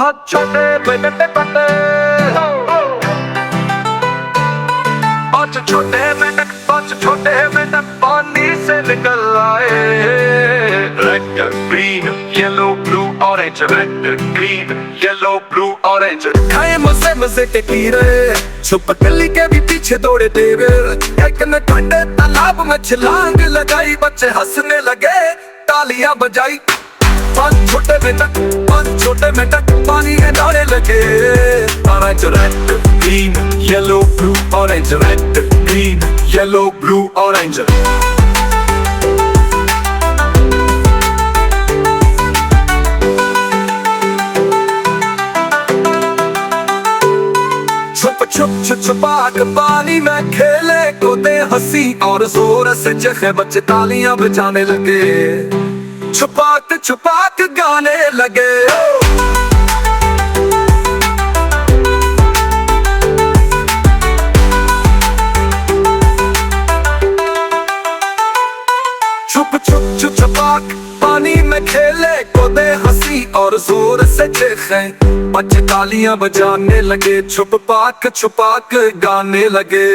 हाथ छोटे बेटे पटे, पांच छोटे बेटे पानी से निकल आए। Red green yellow blue orange, red green yellow blue orange. खाए मजे मजे के कीड़े, छुप गली के भी पीछे दौड़े देवर। एक ने ठंडे तालाब में छलांग लगाई, बच्चे हंसने लगे तालियां बजाई। पांच छोटे मेंढक पानी में दौड़ने लगे। Orange red green yellow blue orange, red green yellow blue orange. छुपाक पानी में खेले कूदे हंसी और जोर से चखे बच्चे तालियां बजाने लगे। छुपाक गाने लगे। छुपाक पानी में खेले कूदे हंसी और जोर से चीखे बच्चे तालियां बजाने लगे। छुपाक गाने लगे।